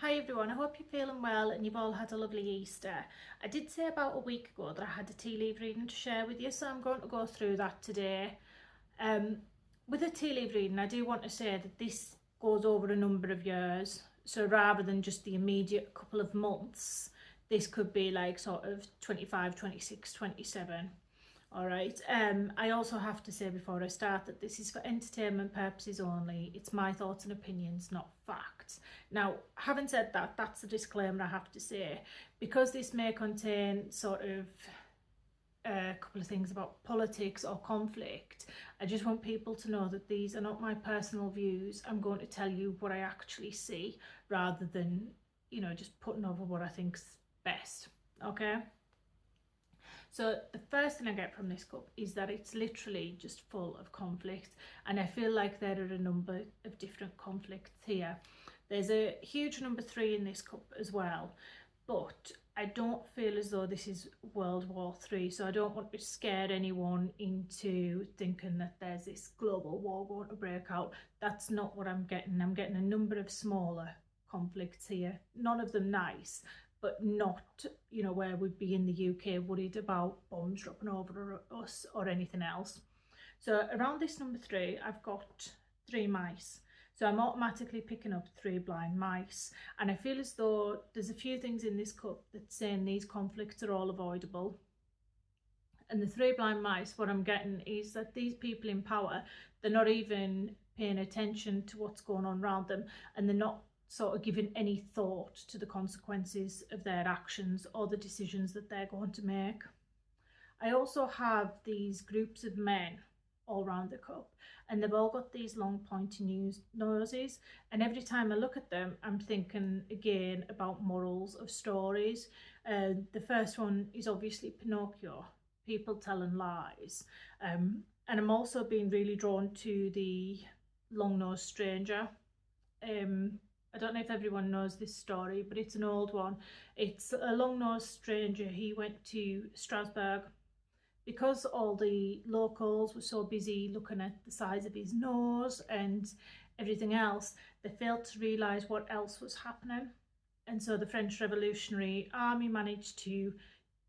Hi everyone, I hope you're feeling well and you've all had a lovely Easter. I did say about a week ago that I had a tea leaf reading to share with you, so I'm going to go through that today. With a tea leaf reading, I do want to say that this goes over a number of years, so rather than just the immediate couple of months, this could be like sort of 25, 26, 27. All right. I also have to say before I start that this is for entertainment purposes only. It's my thoughts and opinions, not facts. Now, having said that, that's the disclaimer I have to say. Because this may contain sort of a couple of things about politics or conflict, I just want people to know that these are not my personal views. I'm going to tell you what I actually see rather than, just putting over what I think's best. Okay? So the first thing I get from this cup is that it's literally just full of conflict, and I feel like there are a number of different conflicts here. There's a huge number 3 in this cup as well, but I don't feel as though this is World War III, so I don't want to scare anyone into thinking that there's this global war going to break out. That's not what I'm getting. I'm getting a number of smaller conflicts here, none of them nice, but not, where we'd be in the UK worried about bombs dropping over us or anything else. So around this number 3, I've got 3 mice. So I'm automatically picking up 3 blind mice. And I feel as though there's a few things in this cup that saying these conflicts are all avoidable. And the 3 blind mice, what I'm getting is that these people in power, they're not even paying attention to what's going on around them, and they're not sort of giving any thought to the consequences of their actions or the decisions that they're going to make. I also have these groups of men all around the cup, and they've all got these long pointy noses, and every time I look at them I'm thinking again about morals of stories. The first one is obviously Pinocchio, people telling lies, and I'm also being really drawn to the long-nosed stranger. I don't know if everyone knows this story, but it's an old one. It's a long-nosed stranger. He went to Strasbourg. Because all the locals were so busy looking at the size of his nose and everything else, they failed to realise what else was happening. And so the French Revolutionary Army managed to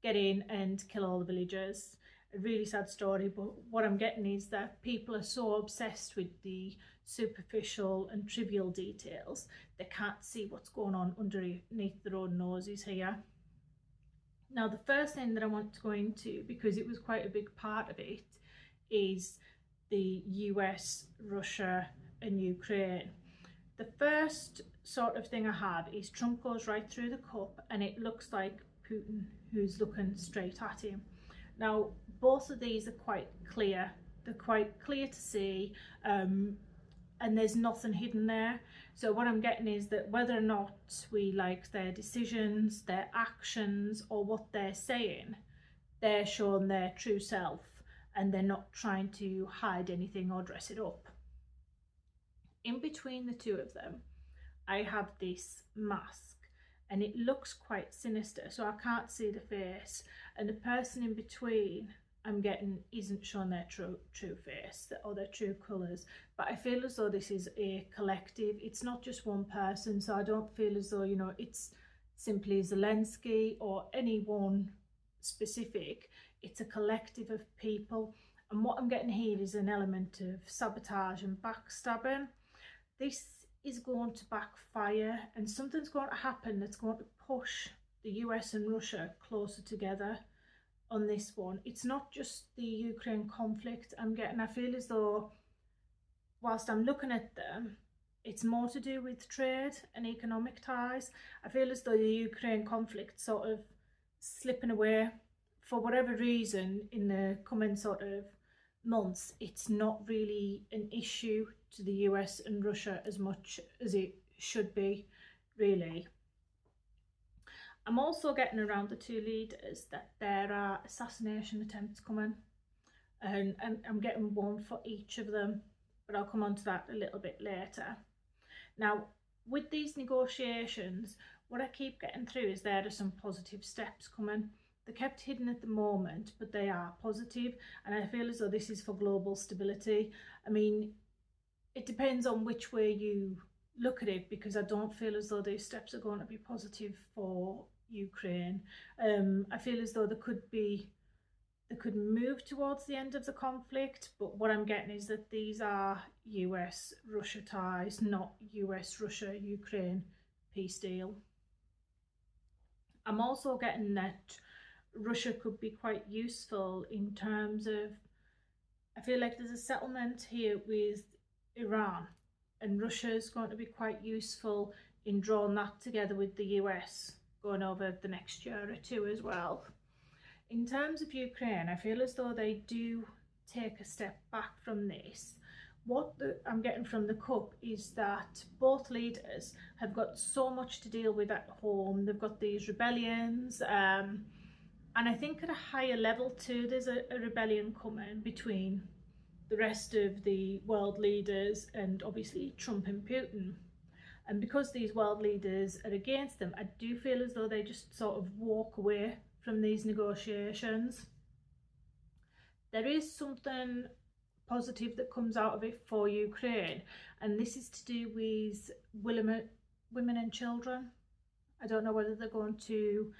get in and kill all the villagers. A really sad story, but what I'm getting is that people are so obsessed with the superficial and trivial details, they can't see what's going on underneath their own noses here. Now, the first thing that I want to go into, because it was quite a big part of it, is the US, Russia and Ukraine. The first sort of thing I have is Trump goes right through the cup and it looks like Putin who's looking straight at him. Now, both of these are quite clear. They're quite clear to see, and there's nothing hidden there. So what I'm getting is that whether or not we like their decisions, their actions, or what they're saying, they're showing their true self and they're not trying to hide anything or dress it up. In between the two of them, I have this mask, and it looks quite sinister, so I can't see the face, and the person in between I'm getting isn't showing their true face or their true colours. But I feel as though this is a collective. It's not just one person, so I don't feel as though, it's simply Zelensky or anyone specific. It's a collective of people, and what I'm getting here is an element of sabotage and backstabbing. This is going to backfire, and something's going to happen that's going to push the US and Russia closer together on this one. It's not just the Ukraine conflict I'm getting. I feel as though whilst I'm looking at them, it's more to do with trade and economic ties. I feel as though the Ukraine conflict sort of slipping away for whatever reason in the coming sort of months. It's not really an issue to the US and Russia as much as it should be, really. I'm also getting around the 2 leaders that there are assassination attempts coming, and I'm getting one for each of them, but I'll come on to that a little bit later. Now, with these negotiations, what I keep getting through is there are some positive steps coming. They're kept hidden at the moment, but they are positive, and I feel as though this is for global stability. I mean, it depends on which way you look at it, because I don't feel as though these steps are going to be positive for Ukraine. I feel as though they could move towards the end of the conflict, but what I'm getting is that these are US Russia ties, not US Russia Ukraine peace deal. I'm also getting that Russia could be quite useful in terms of, I feel like there's a settlement here with Iran, and Russia is going to be quite useful in drawing that together with the US going over the next year or two as well. In terms of Ukraine, I feel as though they do take a step back from this. I'm getting from the cup is that both leaders have got so much to deal with at home. They've got these rebellions, and I think at a higher level too, there's a rebellion coming between the rest of the world leaders and obviously Trump and Putin. And because these world leaders are against them, I do feel as though they just sort of walk away from these negotiations. There is something positive that comes out of it for Ukraine, and this is to do with women and children. I don't know whether they're going to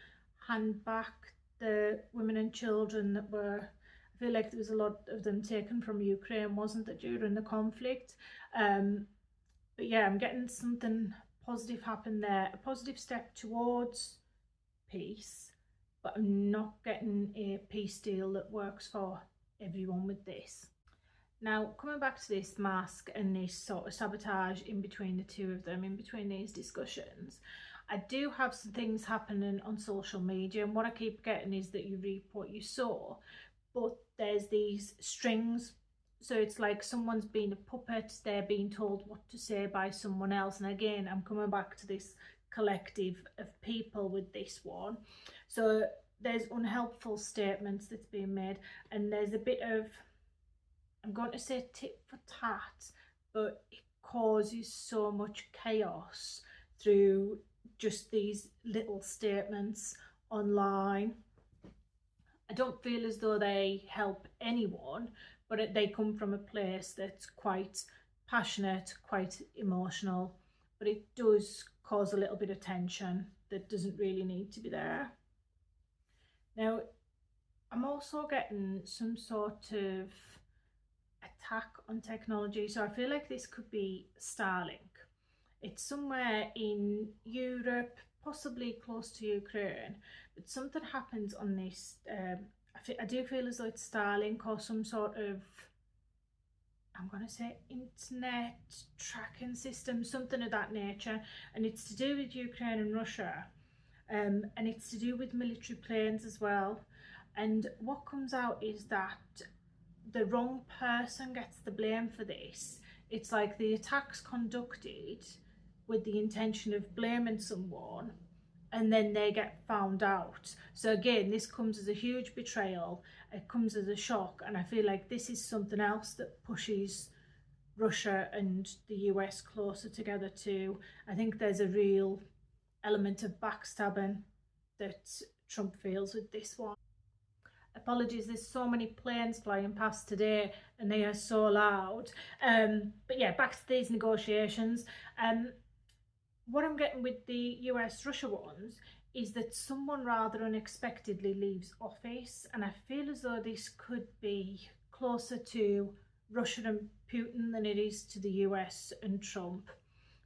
hand back the women and children that were, I feel like there was a lot of them taken from Ukraine, wasn't there, during the conflict? But yeah, I'm getting something positive happen there, a positive step towards peace, but I'm not getting a peace deal that works for everyone with this. Now, coming back to this mask and this sort of sabotage in between the two of them, in between these discussions, I do have some things happening on social media, and what I keep getting is that you reap what you sow, but there's these strings. So it's like someone's being a puppet, they're being told what to say by someone else. And again, I'm coming back to this collective of people with this one. So there's unhelpful statements that's being made, and there's a bit of, I'm going to say tit for tat, but it causes so much chaos through just these little statements online. I don't feel as though they help anyone, but they come from a place that's quite passionate, quite emotional, but it does cause a little bit of tension that doesn't really need to be there. Now, I'm also getting some sort of attack on technology, so I feel like this could be Starlink. It's somewhere in Europe, possibly close to Ukraine, but something happens on this. I do feel as though it's Starlink or some sort of, I'm going to say, internet tracking system, something of that nature, and it's to do with Ukraine and Russia, and it's to do with military planes as well. And what comes out is that the wrong person gets the blame for this. It's like the attack's conducted with the intention of blaming someone, and then they get found out. So again, this comes as a huge betrayal, it comes as a shock, and I feel like this is something else that pushes Russia and the US closer together too. I think there's a real element of backstabbing that Trump feels with this one. Apologies, there's so many planes flying past today and they are so loud. But yeah, back to these negotiations. What I'm getting with the US-Russia ones is that someone rather unexpectedly leaves office, and I feel as though this could be closer to Russia and Putin than it is to the US and Trump.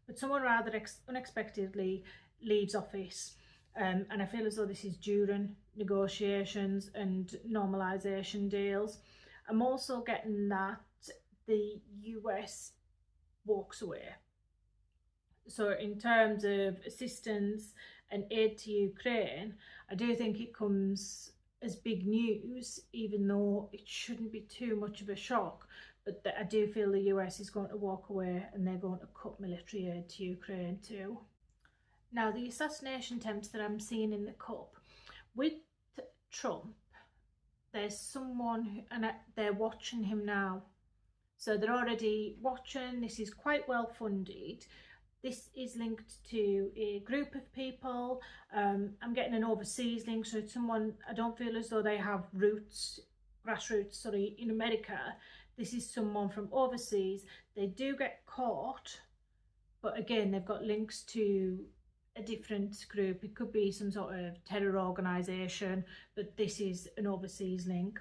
But someone rather unexpectedly leaves office, and I feel as though this is during negotiations and normalisation deals. I'm also getting that the US walks away. So in terms of assistance and aid to Ukraine, I do think it comes as big news, even though it shouldn't be too much of a shock. But I do feel the US is going to walk away and they're going to cut military aid to Ukraine too. Now, the assassination attempts that I'm seeing in the cup, with Trump, there's someone, and they're watching him now. So they're already watching, this is quite well funded. This is linked to a group of people. I'm getting an overseas link, so it's someone, I don't feel as though they have grassroots, in America. This is someone from overseas. They do get caught, but again, they've got links to a different group. It could be some sort of terror organisation, but this is an overseas link.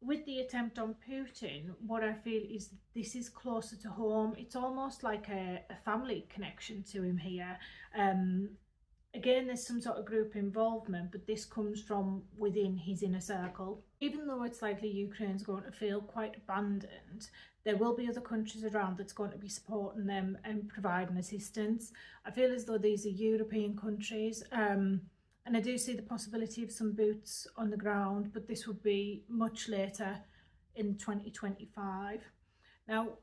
With the attempt on Putin, what I feel is this is closer to home. It's almost like a family connection to him here. Again, there's some sort of group involvement, but this comes from within his inner circle. Even though it's likely Ukraine's going to feel quite abandoned, there will be other countries around that's going to be supporting them and providing assistance. I feel as though these are European countries, and I do see the possibility of some boots on the ground, but this would be much later in 2025. Now,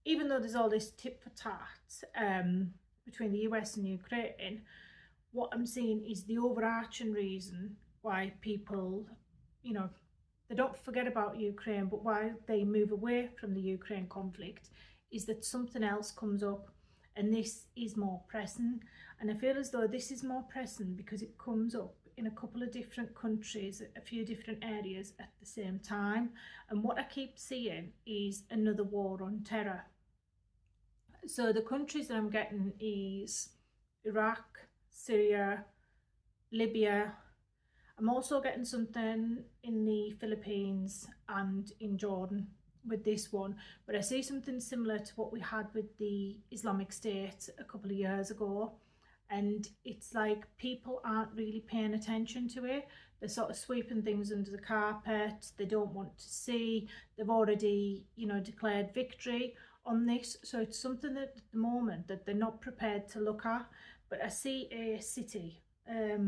even though there's all this tit for tat between the US and Ukraine, what I'm seeing is the overarching reason why people, they don't forget about Ukraine, but why they move away from the Ukraine conflict is that something else comes up, and this is more pressing. And I feel as though this is more pressing because it comes up in a couple of different countries, a few different areas at the same time. And what I keep seeing is another war on terror. So the countries that I'm getting is Iraq, Syria, Libya. I'm also getting something in the Philippines and in Jordan with this one, but I see something similar to what we had with the Islamic State a couple of years ago, and it's like people aren't really paying attention to it. They're sort of sweeping things under the carpet. They don't want to see. They've already, declared victory on this, so it's something that at the moment that they're not prepared to look at. But I see a city, a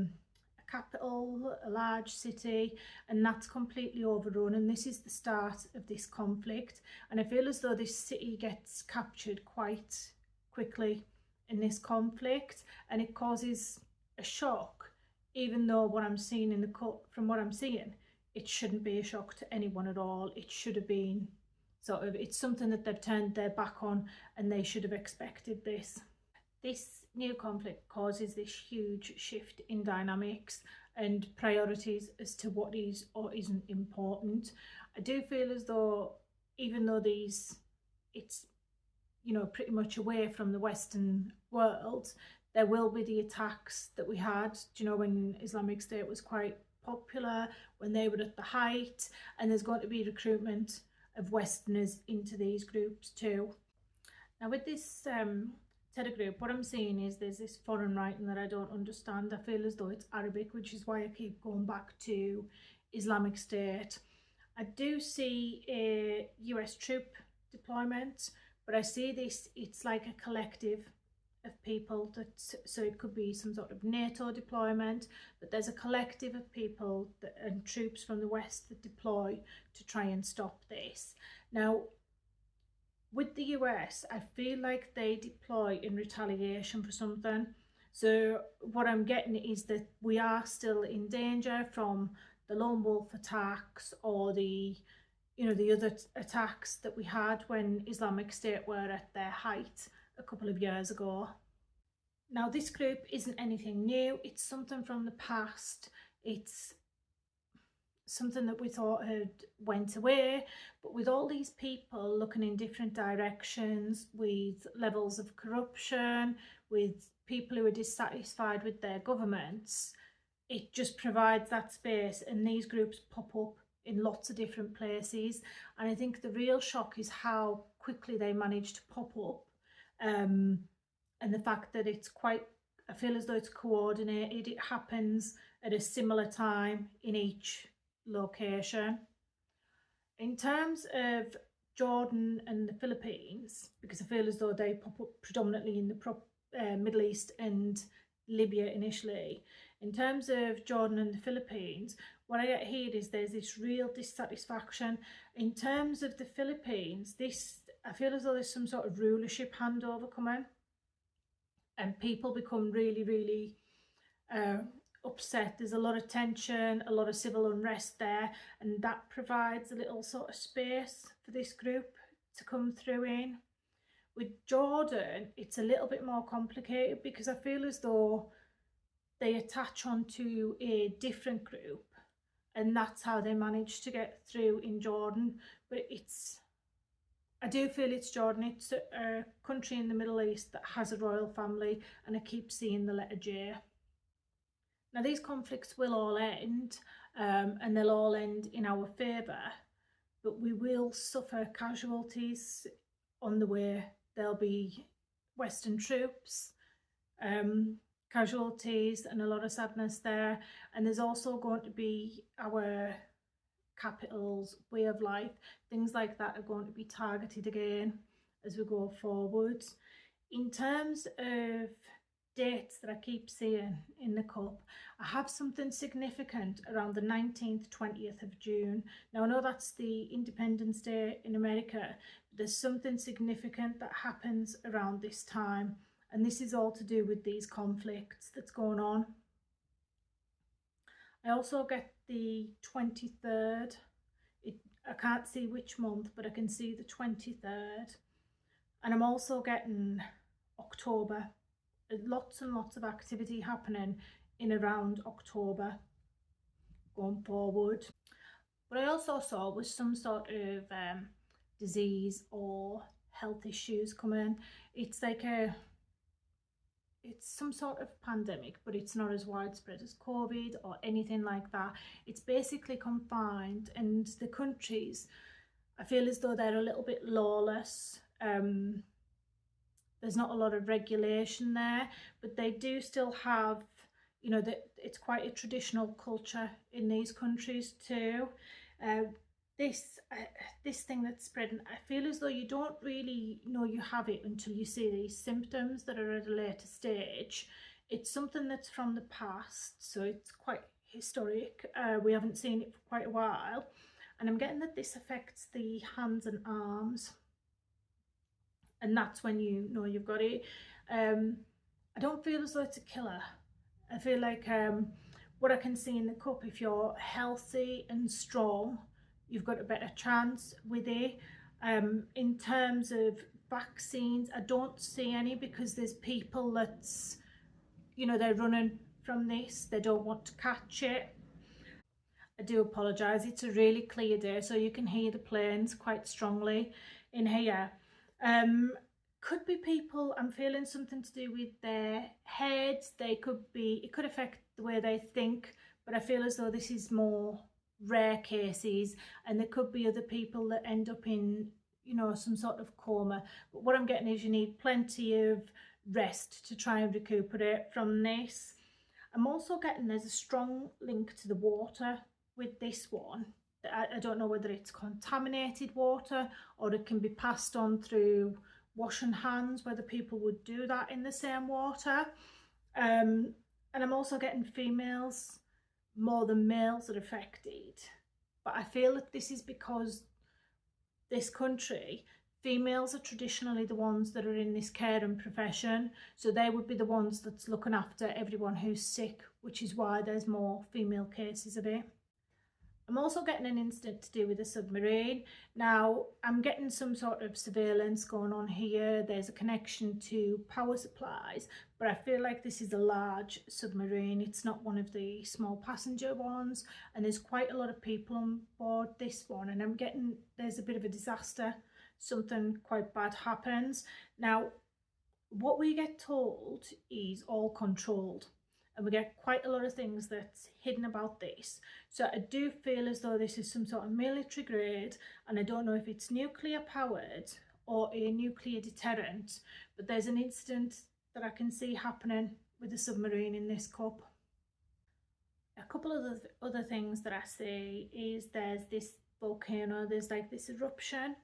capital, a large city, and that's completely overrun, and this is the start of this conflict. And I feel as though this city gets captured quite quickly in this conflict, and it causes a shock, even though what I'm seeing from what I'm seeing, it shouldn't be a shock to anyone at all. It should have been it's something that they've turned their back on, and they should have expected this. This new conflict causes this huge shift in dynamics and priorities as to what is or isn't important. I do feel as though, even though it's pretty much away from the Western world, there will be the attacks that we had, when Islamic State was quite popular, when they were at the height, and there's going to be recruitment of Westerners into these groups too. Now with this terror group, what I'm seeing is there's this foreign writing that I don't understand. I feel as though it's Arabic, which is why I keep going back to Islamic State. I do see a US troop deployment, but I see this, it's like a collective of people so it could be some sort of NATO deployment, but there's a collective of people and troops from the West that deploy to try and stop this. Now, with the US, I feel like they deploy in retaliation for something. So what I'm getting is that we are still in danger from the lone wolf attacks or the other attacks that we had when Islamic State were at their height a couple of years ago. Now this group isn't anything new. It's something from the past. It's something that we thought had went away, but with all these people looking in different directions, with levels of corruption, with people who are dissatisfied with their governments, it just provides that space, and these groups pop up in lots of different places. And I think the real shock is how quickly they manage to pop up, and the fact that I feel as though it's coordinated. It happens at a similar time in each location. In terms of Jordan and the Philippines, because I feel as though they pop up predominantly in the Middle East and Libya initially. In terms of Jordan and the Philippines, what I get here is there's this real dissatisfaction. In terms of the Philippines, I feel as though there's some sort of rulership handover coming, and people become really, really upset. There's a lot of tension, a lot of civil unrest there, and that provides a little sort of space for this group to come through in. With Jordan, it's a little bit more complicated because I feel as though they attach onto a different group, and that's how they manage to get through in Jordan. But it's I do feel it's Jordan. It's a country in the Middle East that has a royal family, and I keep seeing the letter J. Now these conflicts will all end, and they'll all end in our favour, but we will suffer casualties on the way. There'll be Western troops, casualties, and a lot of sadness there. And there's also going to be our capitals, way of life, things like that are going to be targeted again as we go forward. In terms of dates that I keep seeing in the cup, I have something significant around the 19th, 20th of June. Now I know that's the Independence Day in America, but there's something significant that happens around this time, and this is all to do with these conflicts that's going on. I also get the 23rd. I can't see which month, but I can see the 23rd. And I'm also getting October. Lots and lots of activity happening in around October going forward. What I also saw was some sort of disease or health issues coming. It's like it's some sort of pandemic, but it's not as widespread as COVID or anything like that. It's basically confined, and the countries, I feel as though they're a little bit lawless. There's not a lot of regulation there, but they do still have, you know, that it's quite a traditional culture in these countries too. This thing that's spreading, I feel as though you don't really know you have it until you see these symptoms that are at a later stage. It's something that's from the past, so it's quite historic. We haven't seen it for quite a while, and I'm getting that this affects the hands and arms, and that's when you know you've got it. I don't feel as though it's a killer. I feel like what I can see in the cup, if you're healthy and strong, you've got a better chance with it. In terms of vaccines, I don't see any, because there's people that's, you know, they're running from this. They don't want to catch it. I do apologise. It's a really clear day, so you can hear the planes quite strongly in here. Could be people, I'm feeling something to do with their heads. It could affect the way they think, but I feel as though this is more rare cases, and there could be other people that end up in, you know, some sort of coma. But what I'm getting is you need plenty of rest to try and recuperate from this. I'm also getting there's a strong link to the water with this one. I don't know whether it's contaminated water or it can be passed on through washing hands, whether people would do that in the same water. And I'm also getting females more than males are affected. But I feel that this is because this country, females are traditionally the ones that are in this caring profession, so they would be the ones that's looking after everyone who's sick, which is why there's more female cases of it. I'm also getting an incident to do with a submarine. Now, I'm getting some sort of surveillance going on here. There's a connection to power supplies, but I feel like this is a large submarine. It's not one of the small passenger ones, and there's quite a lot of people on board this one, and I'm getting there's a bit of a disaster. Something quite bad happens. Now, what we get told is all controlled, and we get quite a lot of things that's hidden about this. So I do feel as though this is some sort of military grade, and I don't know if it's nuclear powered or a nuclear deterrent, but there's an incident that I can see happening with a submarine in this cup. A couple of other things that I see is there's this volcano, there's like this eruption,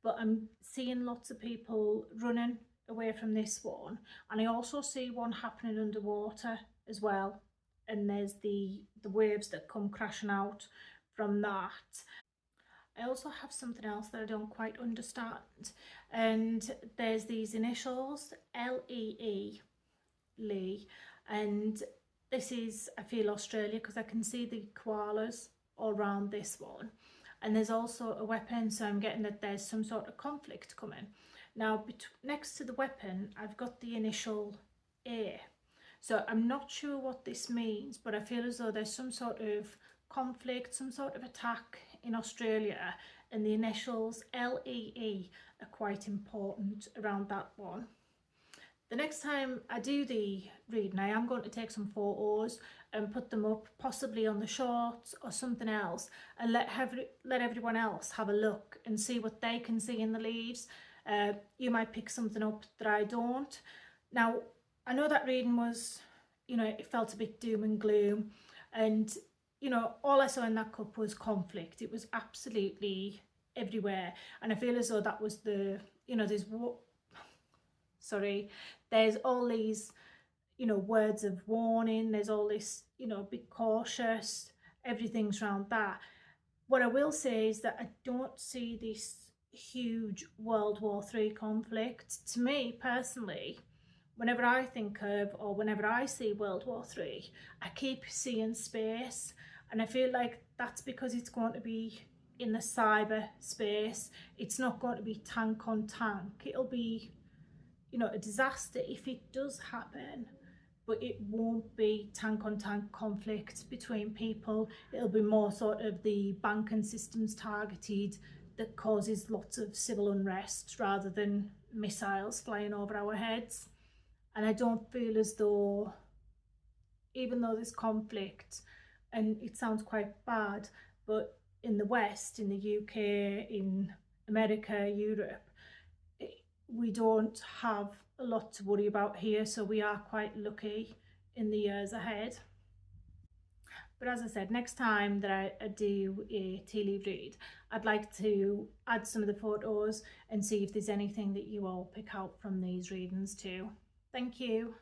but I'm seeing lots of people running away from this one, and I also see one happening underwater as well, and there's the waves that come crashing out from that. I also have something else that I don't quite understand, and there's these initials LEE, Lee, and this is, I feel, Australia, because I can see the koalas all around this one, and there's also a weapon, so I'm getting that there's some sort of conflict coming. Now, next to the weapon, I've got the initial A. So I'm not sure what this means, but I feel as though there's some sort of conflict, some sort of attack in Australia, and the initials LEE are quite important around that one. The next time I do the reading, I am going to take some photos and put them up, possibly on the shorts or something else, and let everyone else have a look and see what they can see in the leaves. You might pick something up that I don't. Now, I know that reading was, you know, it felt a bit doom and gloom, and, you know, all I saw in that cup was conflict. It was absolutely everywhere, and I feel as though that was the, you know, there's all these, you know, words of warning, there's all this, you know, be cautious, everything's around that. What I will say is that I don't see this huge World War III conflict. To me personally, whenever I think of, or whenever I see World War III, I keep seeing space, and I feel like that's because it's going to be in the cyber space. It's not going to be tank on tank. It'll be, you know, a disaster if it does happen, but it won't be tank on tank conflict between people. It'll be more sort of the banking systems targeted that causes lots of civil unrest rather than missiles flying over our heads. And I don't feel as though, even though there's conflict, and it sounds quite bad, but in the West, in the UK, in America, Europe, we don't have a lot to worry about here, so we are quite lucky in the years ahead. But as I said, next time that I do a tea leaf read, I'd like to add some of the photos and see if there's anything that you all pick out from these readings too. Thank you.